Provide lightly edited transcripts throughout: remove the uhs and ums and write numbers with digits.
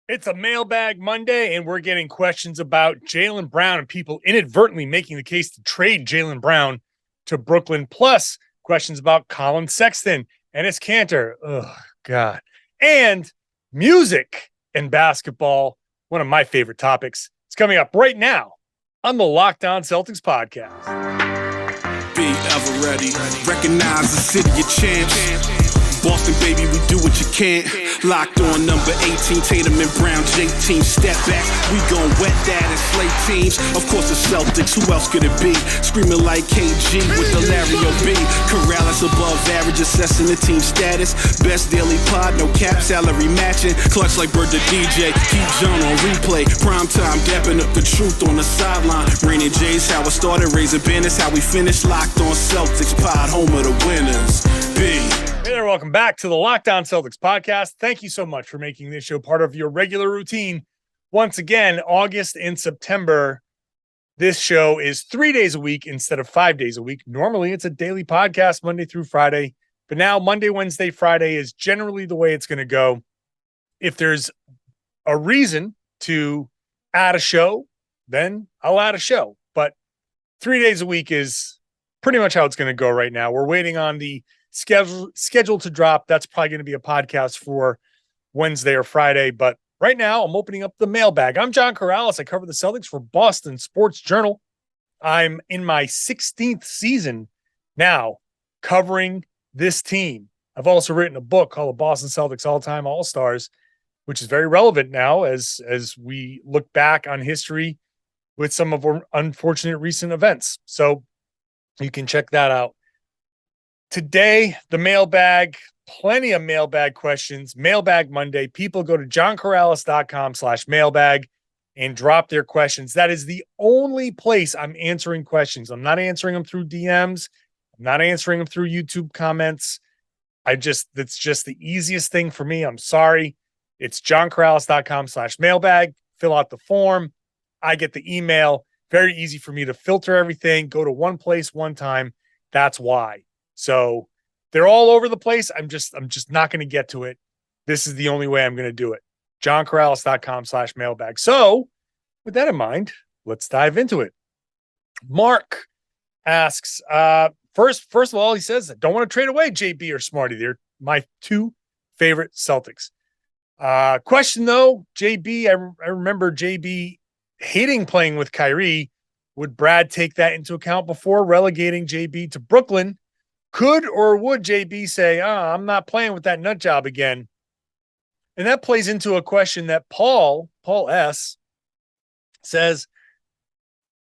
It's a Mailbag Monday, and we're getting questions about Jaylen Brown and people inadvertently making the case to trade Jaylen Brown to Brooklyn, plus questions about Colin Sexton and Enes Kanter. Oh, God. And music and basketball, one of my favorite topics. It's coming up right now on the Locked On Celtics podcast. Be ever ready. Recognize the city of champs. Boston, baby, we do what you can't. Locked on number 18, Tatum and Brown, J-team, step back. We gon' wet that and slay teams. Of course, the Celtics, who else could it be? Screaming like KG with the Larry O.B. Karalis above average, assessing the team status. Best daily pod, no cap, salary matching. Clutch like Bird the DJ, keep John on replay. Prime time, dapping up the truth on the sideline. Raining J's, how it started, raising banners, how we finished. Locked on Celtics pod, home of the winners. B. Hey there, welcome back to the Locked On Celtics podcast. Thank you so much for making this show part of your regular routine. Once again, August and September, this show is 3 days a week instead of 5 days a week. Normally, it's a daily podcast, Monday through Friday. But now, Monday, Wednesday, Friday is generally the way it's going to go. If there's a reason to add a show, then I'll add a show. But 3 days a week is pretty much how it's going to go right now. We're waiting on the schedule to drop. That's probably going to be a podcast for Wednesday or Friday. But right now, I'm opening up the mailbag. I'm John Karalis. I cover the Celtics for Boston Sports Journal. I'm in my 16th season now covering this team. I've also written a book called The Boston Celtics All-Time All-Stars, which is very relevant now as we look back on history with some of our unfortunate recent events. So you can check that out. Today, the mailbag, plenty of mailbag questions, Mailbag Monday. People go to johnkaralis.com/mailbag and drop their questions. That is the only place I'm answering questions. I'm not answering them through DMs. I'm not answering them through YouTube comments. That's just the easiest thing for me. I'm sorry. It's johnkaralis.com/mailbag. Fill out the form. I get the email. Very easy for me to filter everything. Go to one place, one time. That's why. So they're all over the place. I'm just not going to get to it. This is the only way I'm going to do it. johnkaralis.com/mailbag. So with that in mind, let's dive into it. Mark asks, first of all, he says, I don't want to trade away JB or Smarty. They're my two favorite Celtics. Question though, JB, I remember JB hating playing with Kyrie. Would Brad take that into account before relegating JB to Brooklyn? Could or would JB say, I'm not playing with that nut job again? And that plays into a question that Paul S. says,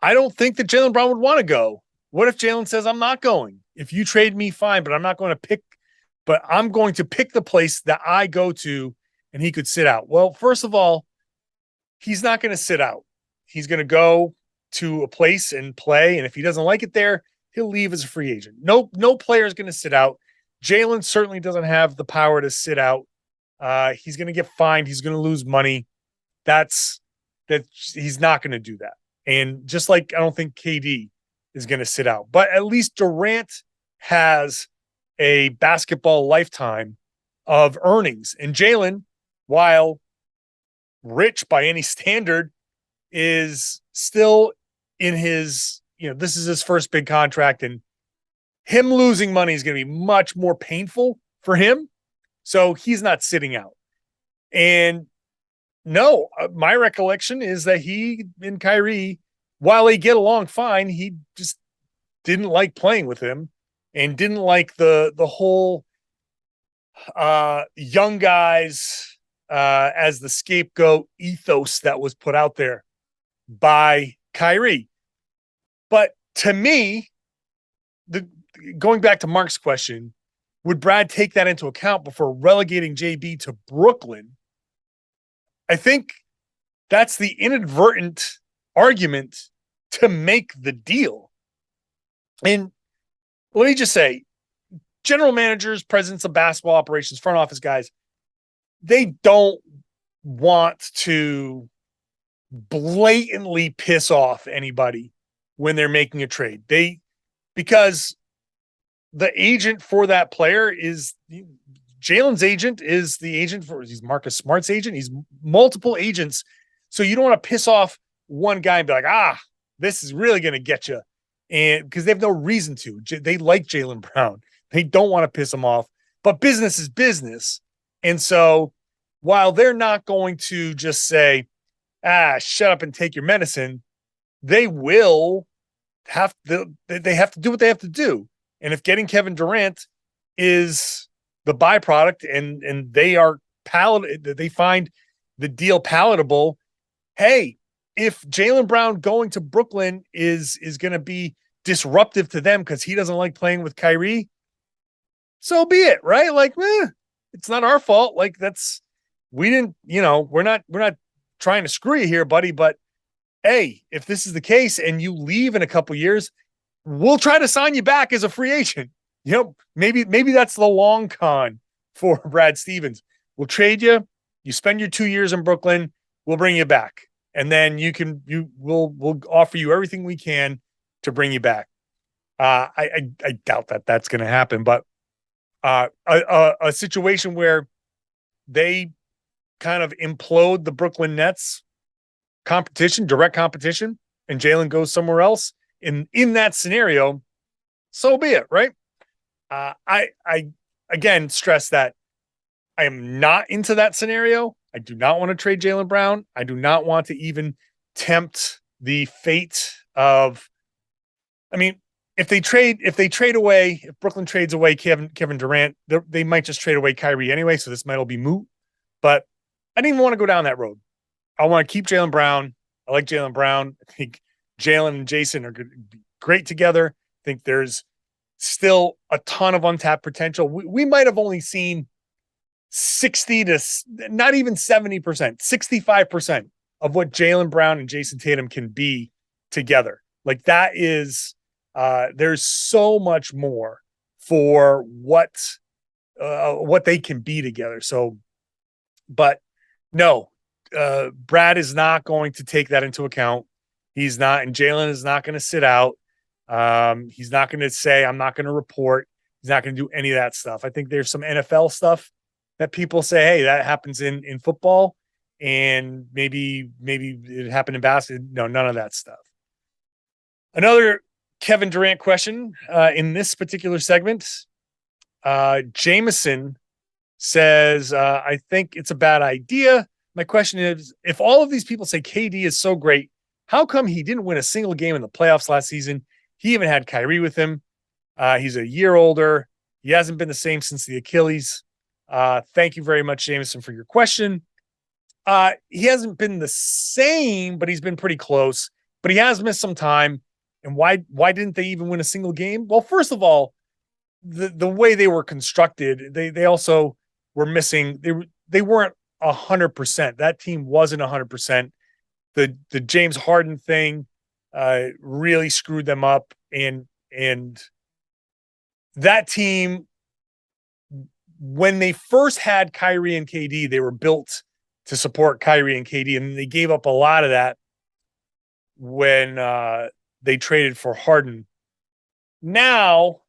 I don't think that Jaylen Brown would want to go. What if Jaylen says, I'm not going? If you trade me, fine, but I'm going to pick the place that I go to and he could sit out. Well, first of all, he's not going to sit out. He's going to go to a place and play. And if he doesn't like it there, he'll leave as a free agent. No player is going to sit out. Jaylen certainly doesn't have the power to sit out. He's going to get fined. He's going to lose money. He's not going to do that. And just like I don't think KD is going to sit out, but at least Durant has a basketball lifetime of earnings. And Jaylen, while rich by any standard, is still in his, this is his first big contract, and him losing money is going to be much more painful for him. So he's not sitting out. And no, my recollection is that he and Kyrie, while they get along fine, he just didn't like playing with him and didn't like the whole young guys as the scapegoat ethos that was put out there by Kyrie. But to me, going back to Mark's question, would Brad take that into account before relegating JB to Brooklyn? I think that's the inadvertent argument to make the deal. And let me just say, general managers, presidents of basketball operations, front office guys, they don't want to blatantly piss off anybody when they're making a trade. Because the agent for that player is Jalen's agent is the agent he's Marcus Smart's agent. He's multiple agents. So you don't want to piss off one guy and be like, this is really going to get you. And because they have no reason to. They like Jaylen Brown. They don't want to piss him off, but business is business. And so while they're not going to just say, shut up and take your medicine, they will have to do what they have to do. And if getting Kevin Durant is the byproduct and they are they find the deal palatable, hey, if Jaylen Brown going to Brooklyn is going to be disruptive to them because he doesn't like playing with Kyrie, so be it, right? Like, it's not our fault. Like we're not trying to screw you here, buddy. But hey, if this is the case and you leave in a couple years, we'll try to sign you back as a free agent. Maybe that's the long con for Brad Stevens. We'll trade you. You spend your 2 years in Brooklyn. We'll bring you back. And then we'll offer you everything we can to bring you back. I doubt that that's going to happen, but a situation where they kind of implode the Brooklyn Nets direct competition, and Jaylen goes somewhere else in that scenario, so be it, right? I again stress that I am not into that scenario. I do not want to trade Jaylen Brown. I do not want to even tempt the fate of, if Brooklyn trades away Kevin Durant, they might just trade away Kyrie anyway. So this might all be moot, but I didn't even want to go down that road. I want to keep Jaylen Brown. I like Jaylen Brown. I think Jaylen and Jayson are great together. I think there's still a ton of untapped potential. We might have only seen 60 to not even 70%, 65% of what Jaylen Brown and Jayson Tatum can be together. Like that is, there's so much more for what they can be together. So, but no, Brad is not going to take that into account. He's not, and Jaylen is not going to sit out. He's not going to say, I'm not going to report. He's not going to do any of that stuff. I think there's some NFL stuff that people say, hey, that happens in football, and maybe it happened in basketball. No, none of that stuff. Another Kevin Durant question in this particular segment. Jameson says, I think it's a bad idea. My question is, if all of these people say KD is so great, how come he didn't win a single game in the playoffs last season? He even had Kyrie with him. He's a year older. He hasn't been the same since the Achilles. Thank you very much, Jameson, for your question. He hasn't been the same, but he's been pretty close. But he has missed some time. And why didn't they even win a single game? Well, first of all, the way they were constructed, they also were missing. They weren't 100%. That team wasn't 100%. The James Harden thing really screwed them up, and that team, when they first had Kyrie and KD, they were built to support Kyrie and KD, and they gave up a lot of that when they traded for Harden. Now,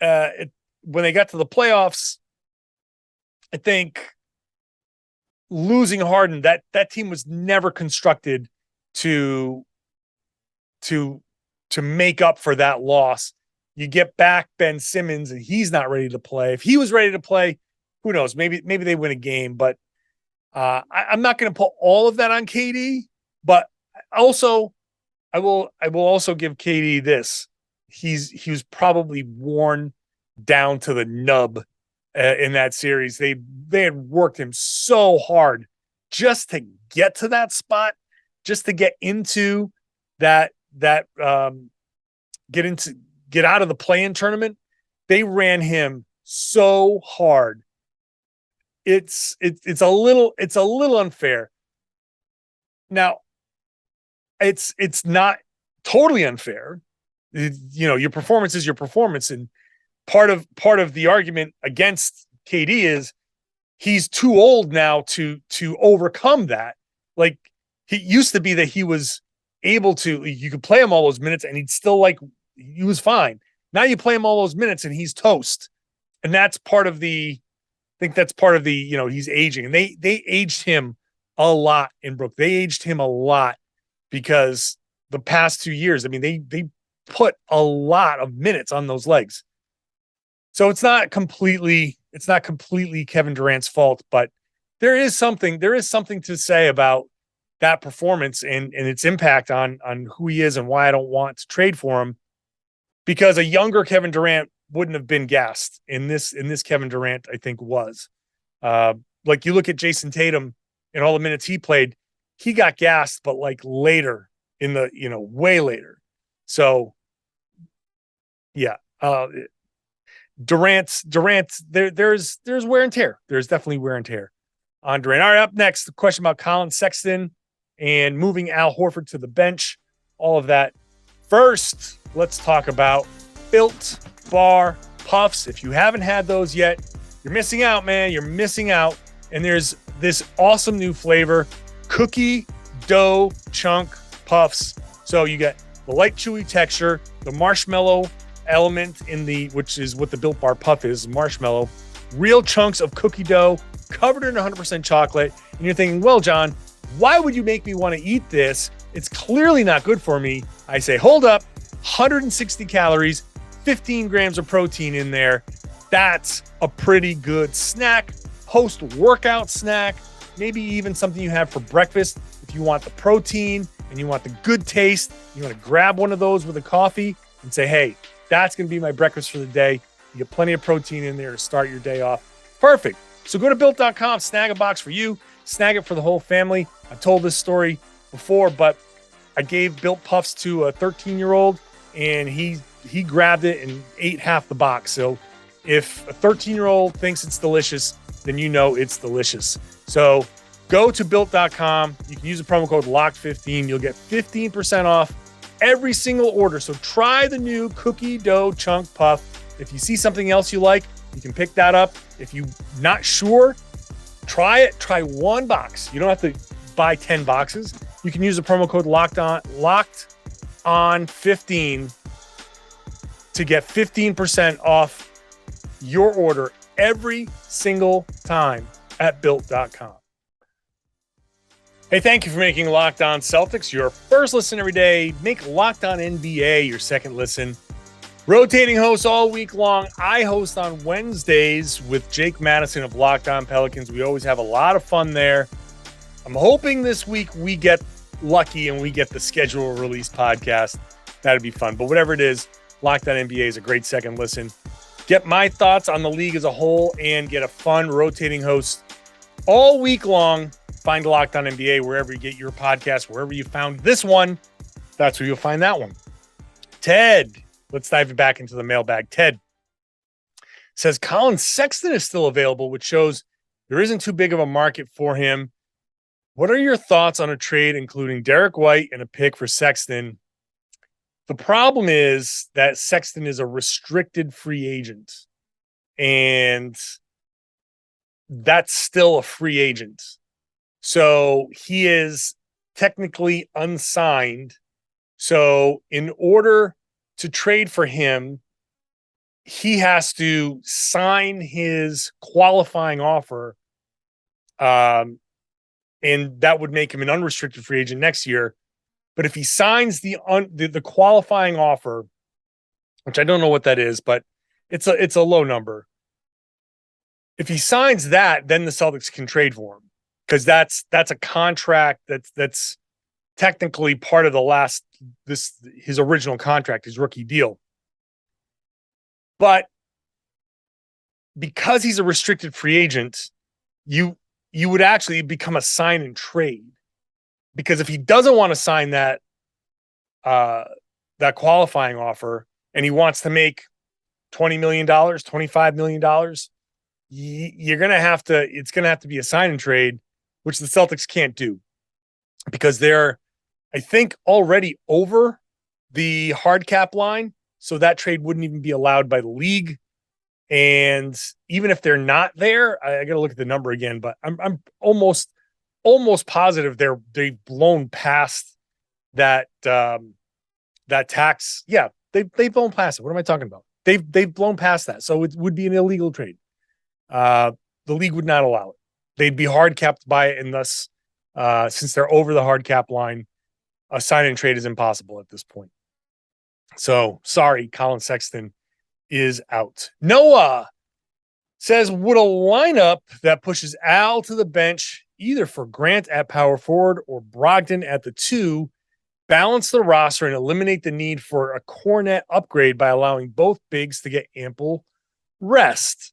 when they got to the playoffs, I think losing Harden, that team was never constructed to make up for that loss. You get back Ben Simmons, and he's not ready to play. If he was ready to play, who knows? Maybe they win a game. But I'm not going to put all of that on KD. But also, I will also give KD this. He was probably worn down to the nub in that series. They had worked him so hard just to get to that spot, just to get into that get out of the play-in tournament. They ran him so hard. It's a little unfair. Now, it's not totally unfair. Your performance is your performance, and part of the argument against KD is he's too old now to overcome that. Like, he used to be that he was able to, you could play him all those minutes and he'd still he was fine. Now you play him all those minutes and he's toast. And that's part of the think that's part of the, he's aging, and they aged him a lot in Brook. They aged him a lot because the past 2 years, I mean, they put a lot of minutes on those legs. So it's not completely Kevin Durant's fault, but there is something to say about that performance and its impact on who he is and why I don't want to trade for him, because a younger Kevin Durant wouldn't have been gassed in this Kevin Durant, I think, was. Like you look at Jayson Tatum and all the minutes he played, he got gassed, but like later in the, way later. So yeah, Durant, there's wear and tear. There's definitely wear and tear on Durant. All right, up next, the question about Colin Sexton and moving Al Horford to the bench, all of that. First, let's talk about Built Bar Puffs. If you haven't had those yet, you're missing out, man. You're missing out. And there's this awesome new flavor, cookie dough chunk puffs. So you get the light chewy texture, the marshmallow element which is what the Built Bar Puff is, marshmallow, real chunks of cookie dough covered in 100% chocolate. And you're thinking, well, John, why would you make me want to eat this? It's clearly not good for me. I say, hold up, 160 calories, 15 grams of protein in there. That's a pretty good snack, post-workout snack, maybe even something you have for breakfast. If you want the protein and you want the good taste, you want to grab one of those with a coffee and say, hey, that's going to be my breakfast for the day. You get plenty of protein in there to start your day off. Perfect. So go to Built.com, snag a box for you, snag it for the whole family. I've told this story before, but I gave Built Puffs to a 13-year-old, and he grabbed it and ate half the box. So if a 13-year-old thinks it's delicious, then you know it's delicious. So go to Built.com. You can use the promo code LOCKED15. You'll get 15% off every single order. So try the new cookie dough chunk puff. If you see something else you like, you can pick that up. If you're not sure, try it. Try one box. You don't have to buy 10 boxes. You can use the promo code locked on 15 to get 15% off your order every single time at Built.com. Hey, thank you for making Locked On Celtics your first listen every day. Make Locked On NBA your second listen. Rotating hosts all week long. I host on Wednesdays with Jake Madison of Locked On Pelicans. We always have a lot of fun there. I'm hoping this week we get lucky and we get the schedule release podcast. That'd be fun. But whatever it is, Locked On NBA is a great second listen. Get my thoughts on the league as a whole and get a fun rotating host all week long. Find Locked On NBA wherever you get your podcast, wherever you found this one. That's where you'll find that one. Ted, let's dive back into the mailbag. Ted says Colin Sexton is still available, which shows there isn't too big of a market for him. What are your thoughts on a trade including Derek White and a pick for Sexton? The problem is that Sexton is a restricted free agent, and that's still a free agent. So he is technically unsigned. So in order to trade for him, he has to sign his qualifying offer. And that would make him an unrestricted free agent next year. But if he signs the qualifying offer, which I don't know what that is, but it's a low number. If he signs that, then the Celtics can trade for him, because that's a contract that's technically part of his original contract, his rookie deal. But because he's a restricted free agent, you would actually become a sign and trade. Because if he doesn't want to sign that qualifying offer and he wants to make $20 million, $25 million, it's going to have to be a sign and trade, which the Celtics can't do because they're, I think, already over the hard cap line. So that trade wouldn't even be allowed by the league. And even if they're not there, I got to look at the number again, but I'm almost positive they've blown past that tax. Yeah, they've blown past it. What am I talking about? They've blown past that. So it would be an illegal trade. The the league would not allow it. They'd be hard capped by it, and thus, since they're over the hard cap line, a sign and trade is impossible at this point. So sorry, Colin Sexton is out. Noah says, would a lineup that pushes Al to the bench, either for Grant at power forward or Brogdon at the 2, balance the roster and eliminate the need for a Kornet upgrade by allowing both bigs to get ample rest?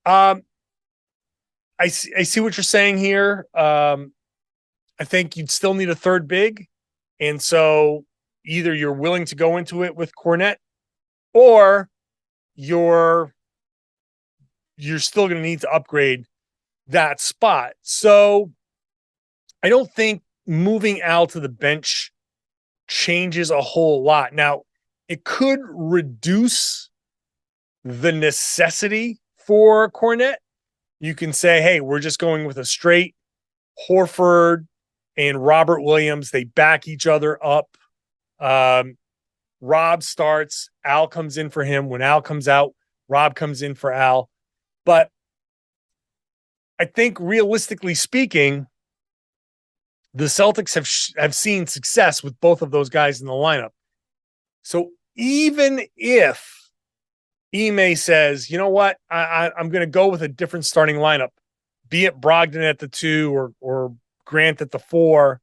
I see what you're saying here. I think you'd still need a third big. And so either you're willing to go into it with Kornet, or you're still going to need to upgrade that spot. So I don't think moving Al to the bench changes a whole lot. Now, it could reduce the necessity for Kornet. You can say, hey, we're just going with a straight Horford and Robert Williams. They back each other up. Rob starts, Al comes in for him. When Al comes out, Rob comes in for Al. But I think realistically speaking, the Celtics have seen success with both of those guys in the lineup. So even if Ime says, you know what, I'm going to go with a different starting lineup, be it Brogdon at the 2 or Grant at the 4,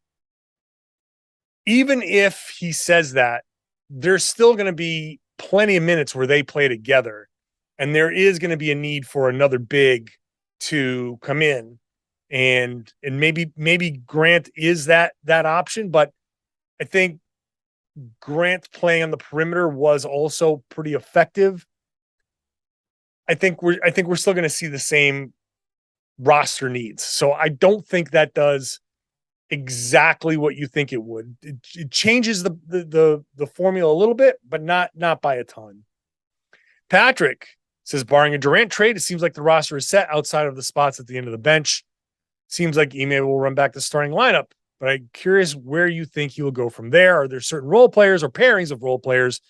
even if he says that, there's still going to be plenty of minutes where they play together. And there is going to be a need for another big to come in. And maybe Grant is that option, but I think Grant playing on the perimeter was also pretty effective. I think we're still going to see the same roster needs. So I don't think that does exactly what you think it would. It changes the formula a little bit, but not by a ton. Patrick says, barring a Durant trade, it seems like the roster is set outside of the spots at the end of the bench. Seems like Ime will run back the starting lineup, but I'm curious where you think he will go from there. Are there certain role players or pairings of role players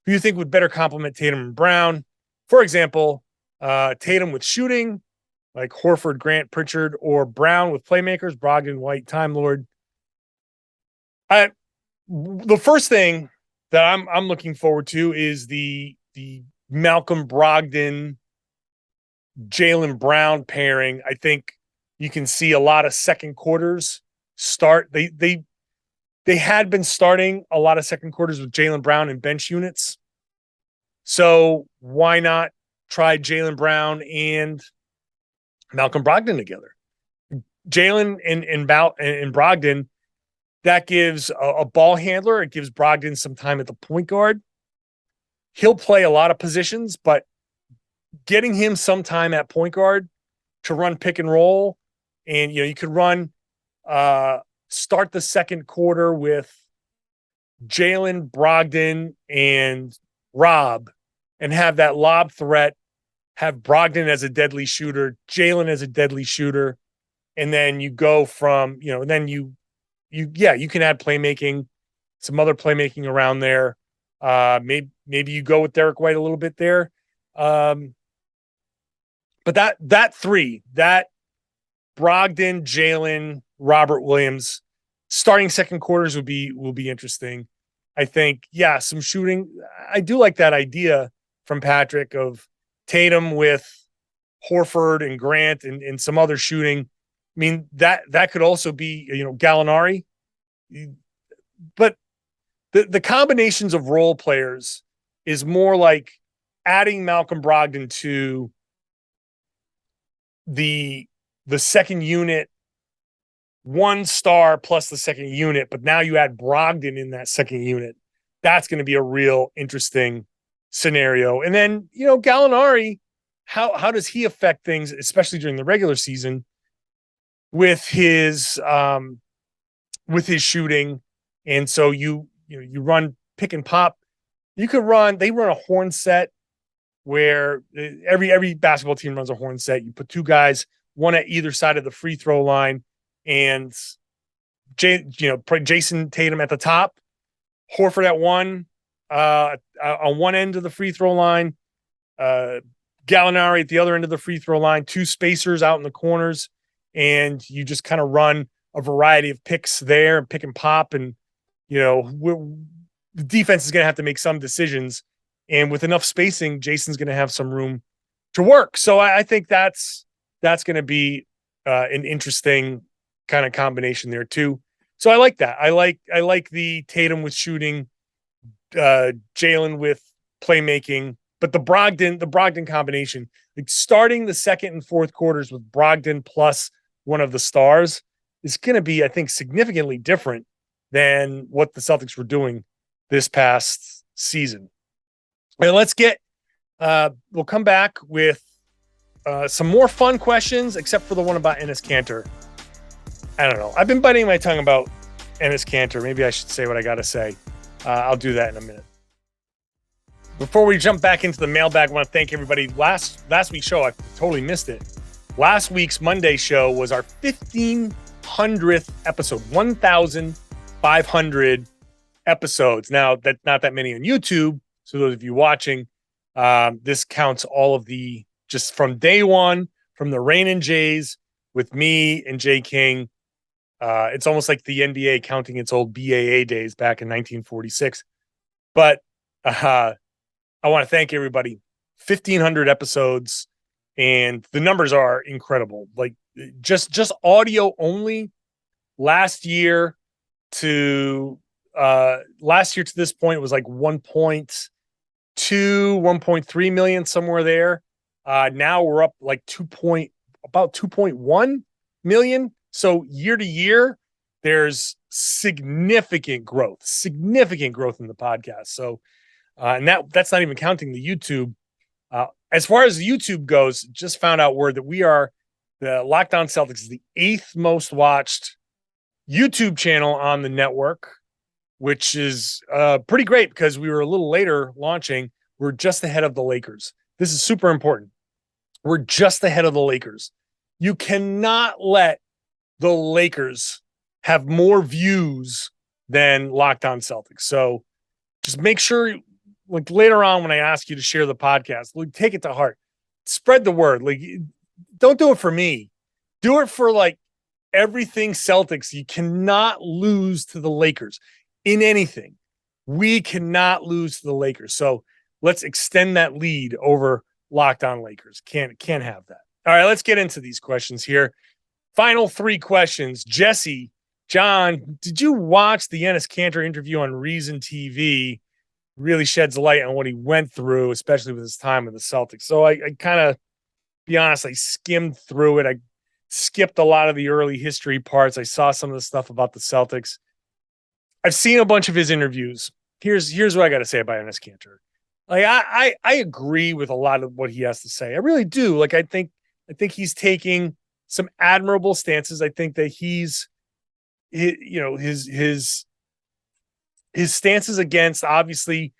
who you think would better complement Tatum and Brown? For example, Tatum with shooting, like Horford, Grant, Pritchard, or Brown with playmakers, Brogdon, White, Time Lord. The first thing that I'm looking forward to is the Malcolm Brogdon, Jaylen Brown pairing. I think you can see a lot of second quarters start. They had been starting a lot of second quarters with Jaylen Brown and bench units. So why not try Jaylen Brown and Malcolm Brogdon together? Jaylen and Brogdon, that gives a ball handler. It gives Brogdon some time at the point guard. He'll play a lot of positions, but getting him some time at point guard to run pick and roll, and you could run start the second quarter with Jaylen, Brogdon, and Rob, and have that lob threat, have Brogdon as a deadly shooter, Jaylen as a deadly shooter, and then you go from, and then you can add playmaking, some other playmaking around there. Maybe you go with Derek White a little bit there. But that 3, that Brogdon, Jaylen, Robert Williams, starting second quarters will be interesting. I think, some shooting. I do like that idea from Patrick of Tatum with Horford and Grant and some other shooting. I mean, that could also be, Gallinari. But the combinations of role players is more like adding Malcolm Brogdon to the second unit, 1 star plus the second unit, but now you add Brogdon in that second unit. That's going to be a real interesting scenario. And then, Gallinari, how does he affect things, especially during the regular season, with his shooting? And so you run pick and pop. They run a horn set where every basketball team runs a horn set. You put 2 guys, one at either side of the free throw line, and Jayson Tatum at the top, Horford at 1 on one end of the free throw line, Gallinari at the other end of the free throw line, 2 spacers out in the corners, and you just kind of run a variety of picks there, pick and pop. And, the defense is going to have to make some decisions. And with enough spacing, Jayson's going to have some room to work. So I think that's going to be an interesting kind of combination there too. So I like that. I like the Tatum with shooting, Jaylen with playmaking, but the Brogdon combination, like starting the second and fourth quarters with Brogdon plus one of the stars, is going to be, I think, significantly different than what the Celtics were doing this past season. And let's get, we'll come back with some more fun questions, except for the one about Enes Kanter. I don't know. I've been biting my tongue about Enes Kanter. Maybe I should say what I got to say. I'll do that in a minute. Before we jump back into the mailbag, I want to thank everybody. Last week's show, I totally missed it. Last week's Monday show was our 1,500th episode, 1,500 episodes. Now, that's not that many on YouTube. So those of you watching, this counts all of the, just from day one, from the Rain and Jays with me and Jay King. It's almost like the NBA counting its old BAA days back in 1946. But I want to thank everybody. 1,500 episodes, and the numbers are incredible. Like just audio only. Last year to this point, it was like 1.2, 1.3 million, somewhere there. Now we're up like about 2.1 million. So year to year, there's significant growth in the podcast. So, and that's not even counting the YouTube. As far as the YouTube goes, just found out word that we are, the Locked On Celtics is the 8th most watched YouTube channel on the network, which is pretty great because we were a little later launching. We're just ahead of the Lakers. This is super important. We're just ahead of the Lakers. You cannot let the Lakers have more views than Locked On Celtics. So just make sure, like later on when I ask you to share the podcast, like, take it to heart. Spread the word. Like, don't do it for me. Do it for like everything Celtics. You cannot lose to the Lakers in anything. We cannot lose to the Lakers. So let's extend that lead over Locked On Lakers. Can't have that. All right, let's get into these questions here. Final 3 questions. Jesse, John, did you watch the Enes Kanter interview on Reason TV? Really sheds light on what he went through, especially with his time with the Celtics. So I kind of, be honest, I skimmed through it. I skipped a lot of the early history parts. I saw some of the stuff about the Celtics. I've seen a bunch of his interviews. Here's what I got to say about Enes Kanter. Like I agree with a lot of what he has to say. I really do. Like I think he's taking some admirable stances. I think that his stances against, obviously,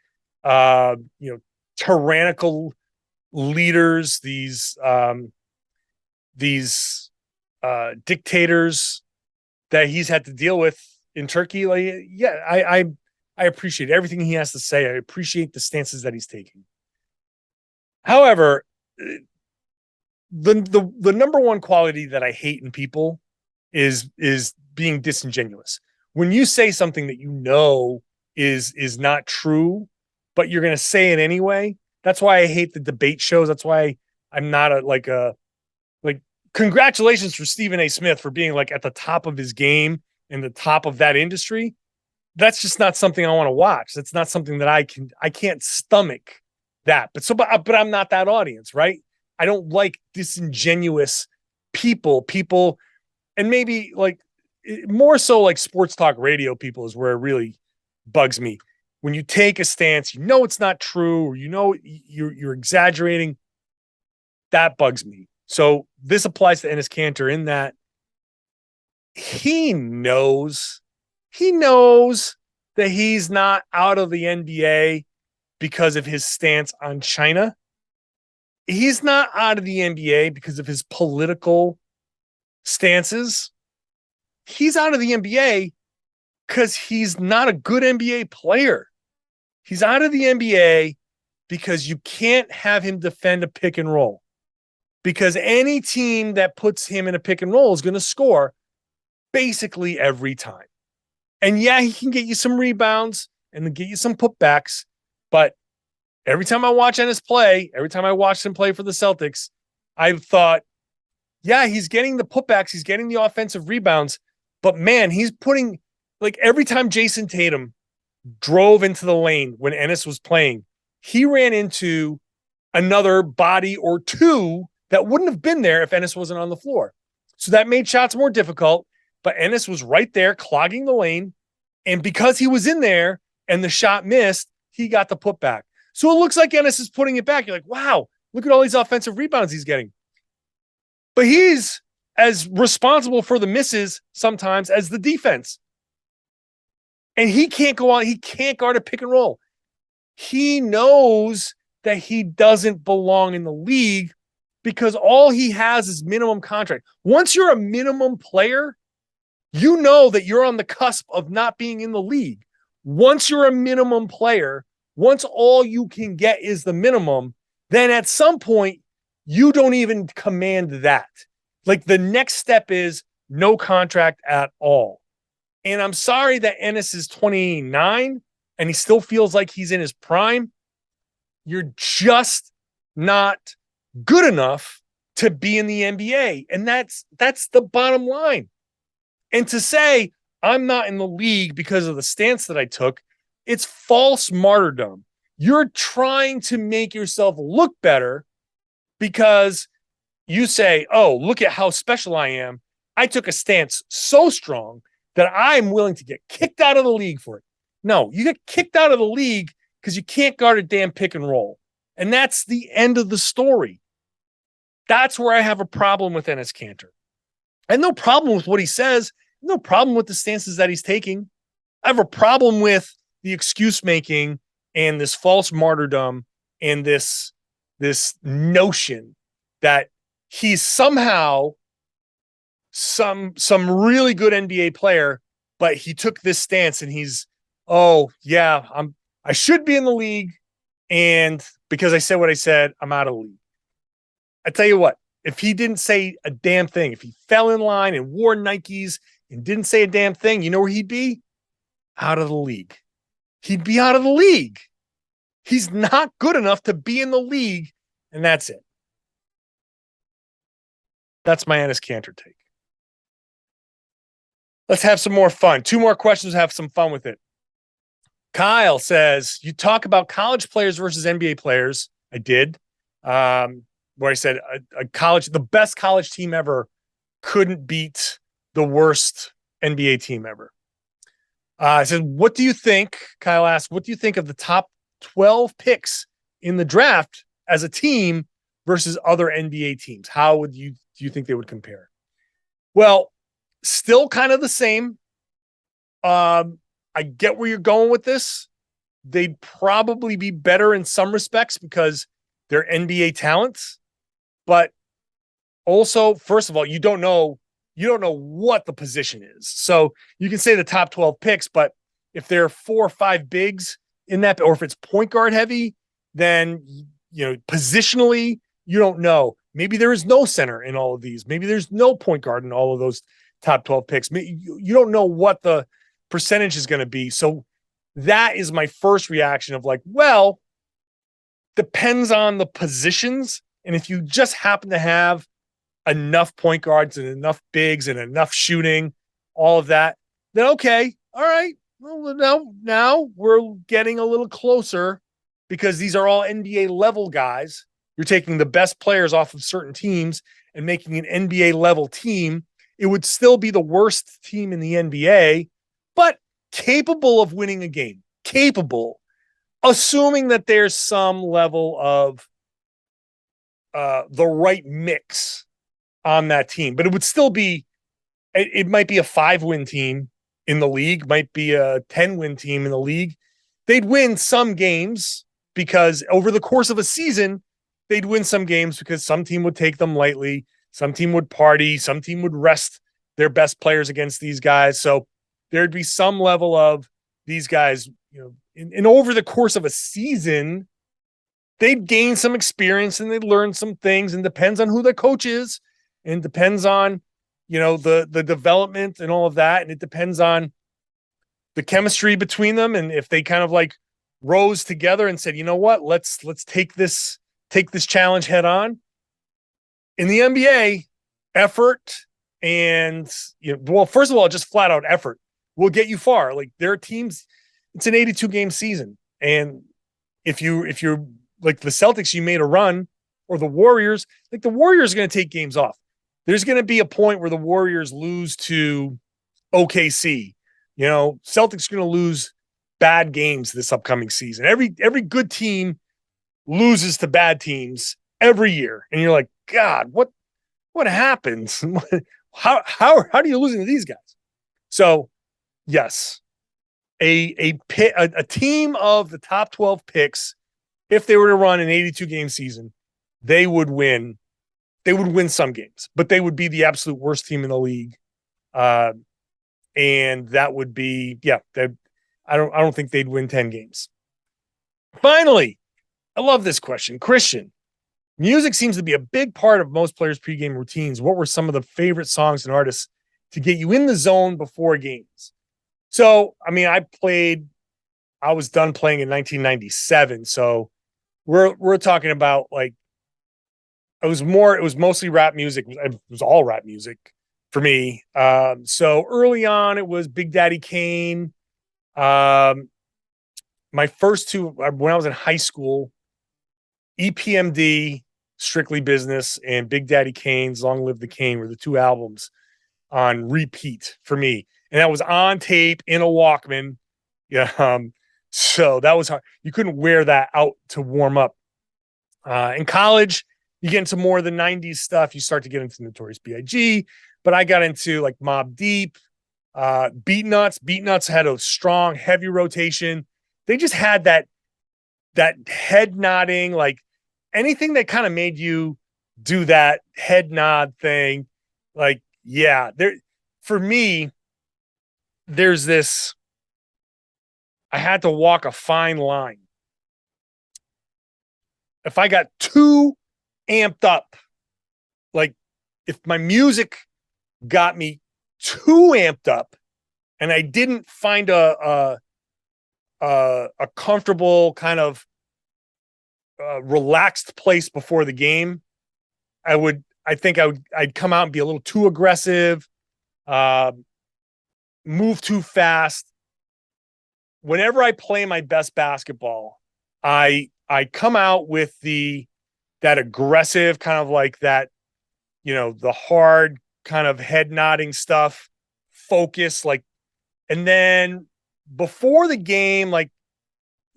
tyrannical leaders, these dictators that he's had to deal with in Turkey. Like, yeah, I appreciate everything he has to say. I appreciate the stances that he's taking. However, the number one quality that I hate in people is being disingenuous. When you say something that you know is not true, but you're going to say it anyway. That's why I hate the debate shows. That's why I'm not congratulations for Stephen A. Smith for being like at the top of his game and the top of that industry. That's just not something I want to watch. That's not something that I can't stomach that. But I'm not that audience, right? I don't like disingenuous people, and maybe like more so like sports talk radio people is where it really bugs me. When you take a stance, it's not true, or you're exaggerating, that bugs me. So this applies to Enes Kanter in that he knows that he's not out of the NBA because of his stance on China. He's not out of the NBA because of his political stances. He's out of the NBA because he's not a good NBA player. He's out of the NBA because you can't have him defend a pick and roll. Because any team that puts him in a pick and roll is going to score basically every time. And yeah, he can get you some rebounds and get you some putbacks. But every time I watch Enes play, every time I watched him play for the Celtics, I've thought, yeah, he's getting the putbacks, he's getting the offensive rebounds. But man, he's putting, like, every time Jayson Tatum drove into the lane when Enes was playing, he ran into another body or two that wouldn't have been there if Enes wasn't on the floor. So that made shots more difficult, but Enes was right there clogging the lane. And because he was in there and the shot missed, he got the putback. So it looks like Enes is putting it back. You're like, wow, look at all these offensive rebounds he's getting. But he's as responsible for the misses sometimes as the defense. And he can't go on. He can't guard a pick and roll. He knows that he doesn't belong in the league because all he has is minimum contract. Once you're a minimum player, you know that you're on the cusp of not being in the league. Once you're a minimum player, once all you can get is the minimum, then at some point, you don't even command that. Like, the next step is no contract at all. And I'm sorry that Enes is 29 and he still feels like he's in his prime. You're just not good enough to be in the NBA. And that's the bottom line. And to say I'm not in the league because of the stance that I took, it's false martyrdom. You're trying to make yourself look better because you say, oh, look at how special I am. I took a stance so strong that I'm willing to get kicked out of the league for it. No, you get kicked out of the league because you can't guard a damn pick and roll. And that's the end of the story. That's where I have a problem with Enes Kanter. I have no problem with what he says. No problem with the stances that he's taking. I have a problem with the excuse making and this false martyrdom and this notion that he's somehow some really good NBA player, but he took this stance and he's, oh yeah, I should be in the league, and because I said what I said, I'm out of the league. I tell you what, if he didn't say a damn thing, if he fell in line and wore Nikes and didn't say a damn thing, you know where he'd be? Out of the league. He'd be out of the league. He's not good enough to be in the league, and that's it. That's my Enes Kanter take. Let's have some more fun. 2 more questions, have some fun with it. Kyle says, you talk about college players versus NBA players. I did. Where I said the best college team ever couldn't beat the worst NBA team ever. I said, what do you think? Kyle asked, what do you think of the top 12 picks in the draft as a team versus other NBA teams? How do you think they would compare? Well, still kind of the same. I get where you're going with this. They'd probably be better in some respects because they're NBA talents. But also, first of all, you don't know what the position is. So you can say the top 12 picks, but if there are 4 or 5 bigs in that, or if it's point guard heavy, then, positionally, you don't know. Maybe there is no center in all of these. Maybe there's no point guard in all of those top 12 picks. You don't know what the percentage is going to be. So that is my first reaction of like, well, depends on the positions. And if you just happen to have enough point guards and enough bigs and enough shooting, all of that, then okay, all right. Well, now we're getting a little closer because these are all NBA level guys. You're taking the best players off of certain teams and making an NBA level team. It would still be the worst team in the NBA, but capable of winning a game. Capable, assuming that there's some level of the right mix on that team. But it would still be, it might be a 5-win team in the league, might be a 10-win team in the league. They'd win some games because over the course of a season, they'd win some games because some team would take them lightly. Some team would party. Some team would rest their best players against these guys. So there'd be some level of these guys, and over the course of a season, they'd gain some experience and they'd learn some things, and depends on who the coach is, and depends on, the development and all of that. And it depends on the chemistry between them. And if they kind of like rose together and said, you know what, let's take this challenge head on. In the NBA, effort and, first of all, just flat out effort will get you far. Like, there are teams, it's an 82 game season. And if you're like the Celtics, you made a run, or the Warriors, like the Warriors are going to take games off. There's going to be a point where the Warriors lose to OKC. Celtics are going to lose bad games this upcoming season. Every good team loses to bad teams every year. And you're like, God, what happens? How do you lose to these guys? So yes, a team of the top 12 picks, if they were to run an 82 game season, they would win. They would win some games, but they would be the absolute worst team in the league. And that would be, I don't think they'd win 10 games. Finally, I love this question. Christian, music seems to be a big part of most players' pregame routines. What were some of the favorite songs and artists to get you in the zone before games? So, I mean, I was done playing in 1997. So we're talking about like, it was mostly rap music. It was all rap music for me. So early on, it was Big Daddy Kane. My first two, when I was in high school, EPMD, Strictly Business, and Big Daddy Kane's Long Live the Kane were the two albums on repeat for me. And that was on tape in a Walkman. Yeah. So that was hard. You couldn't wear that out to warm up. In college, you get into more of the 90s stuff. You start to get into Notorious B.I.G., but I got into like Mobb Deep, Beat Nuts. Beat Nuts had a strong, heavy rotation. They just had that head nodding, like anything that kind of made you do that head nod thing. Like, yeah, for me, there's this, I had to walk a fine line. If I got too amped up, like if my music got me too amped up and I didn't find a comfortable kind of relaxed place before the game, I'd come out and be a little too aggressive, move too fast. Whenever I play my best basketball, I come out with that aggressive kind of like that, the hard kind of head nodding stuff, focus, like, and then before the game, like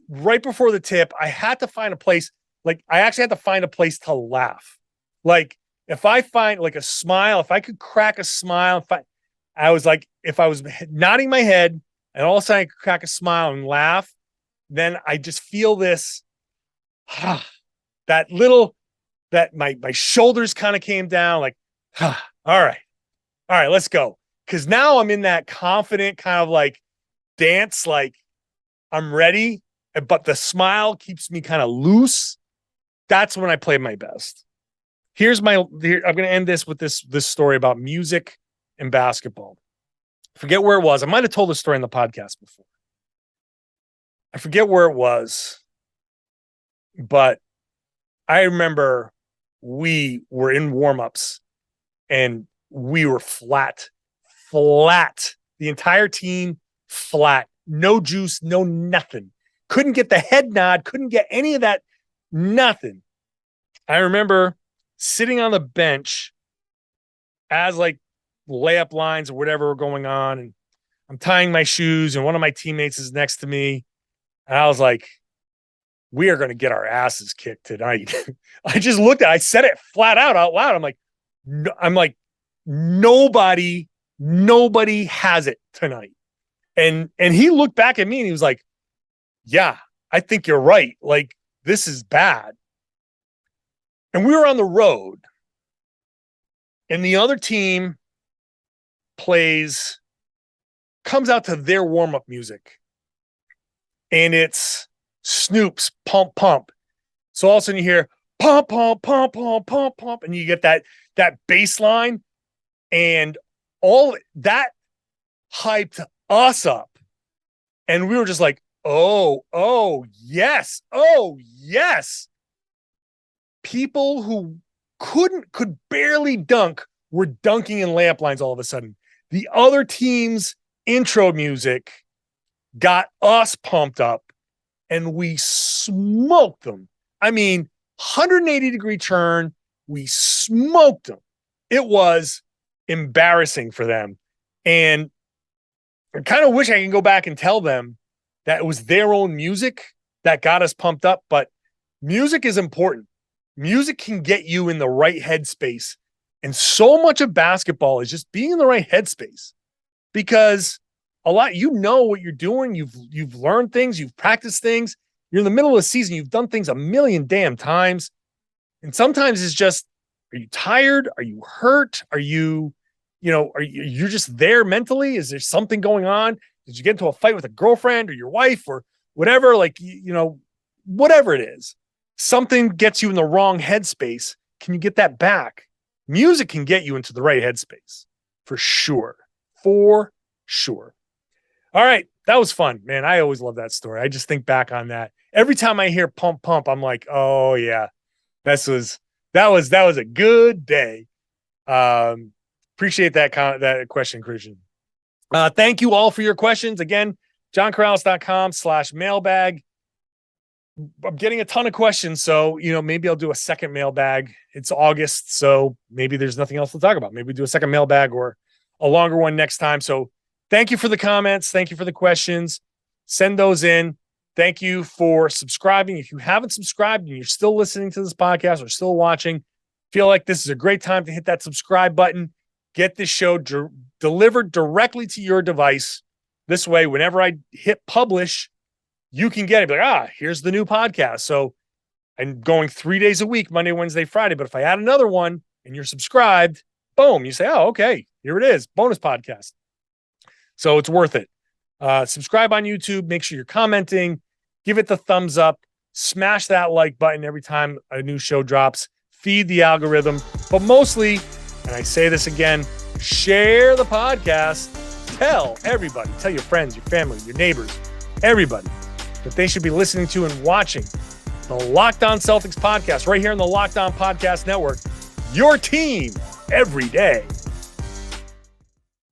right before the tip, I had to find a place. Like I actually had to find a place to laugh. Like if I find like a smile, if I could crack a smile, if I was nodding my head and all of a sudden I could crack a smile and laugh, then I just feel this, that my shoulders kind of came down like, all right, let's go. Cause now I'm in that confident kind of like dance, like I'm ready, but the smile keeps me kind of loose. That's when I play my best. I'm going to end this with this story about music and basketball. I forget where it was. I might have told the story in the podcast before. I forget where it was, but I remember we were in warmups and we were flat. The entire team flat. No juice, no nothing. Couldn't get the head nod, couldn't get any of that, nothing. I remember sitting on the bench as like layup lines or whatever were going on, and I'm tying my shoes, and one of my teammates is next to me, and I was like, we are going to get our asses kicked tonight. I just I said it flat out loud. I'm like, nobody has it tonight. And he looked back at me and he was like, yeah, I think you're right. Like, this is bad. And we were on the road, and the other team comes out to their warm-up music, and it's Snoop's Pump Pump. So all of a sudden you hear pump, pump, pump, pump, pump, pump, and you get that bass line, and all that hyped us up. And we were just like, oh, yes. People who could barely dunk were dunking in layup lines all of a sudden. The other team's intro music got us pumped up, and we smoked them. I mean, 180-degree turn, we smoked them. It was embarrassing for them. And I kind of wish I could go back and tell them that it was their own music that got us pumped up, but music is important. Music can get you in the right headspace. And so much of basketball is just being in the right headspace, because what you're doing. You've learned things, you've practiced things. You're in the middle of the season. You've done things a million damn times. And sometimes it's just, are you tired? Are you hurt? Are you're just there mentally? Is there something going on? Did you get into a fight with a girlfriend or your wife or whatever? Whatever it is, something gets you in the wrong headspace. Can you get that back? Music can get you into the right headspace for sure. For sure. All right. That was fun, man. I always love that story. I just think back on that. Every time I hear pump, pump, I'm like, oh yeah, that was a good day. Appreciate that question, Christian. Thank you all for your questions. Again, johnkaralis.com/mailbag. I'm getting a ton of questions. So, maybe I'll do a second mailbag. It's August, so maybe there's nothing else to talk about. Maybe we do a second mailbag or a longer one next time. So thank you for the comments. Thank you for the questions. Send those in. Thank you for subscribing. If you haven't subscribed and you're still listening to this podcast or still watching, feel like this is a great time to hit that subscribe button. Get this show delivered directly to your device. This way, whenever I hit publish, you can get it. Like, here's the new podcast. So I'm going 3 days a week, Monday, Wednesday, Friday. But if I add another one and you're subscribed, boom, you say, oh, okay, here it is. Bonus podcast. So it's worth it. Subscribe on YouTube. Make sure you're commenting. Give it the thumbs up. Smash that like button every time a new show drops. Feed the algorithm. But mostly, and I say this again, share the podcast. Tell everybody. Tell your friends, your family, your neighbors, everybody that they should be listening to and watching the Locked On Celtics podcast right here on the Locked On Podcast Network. Your team every day.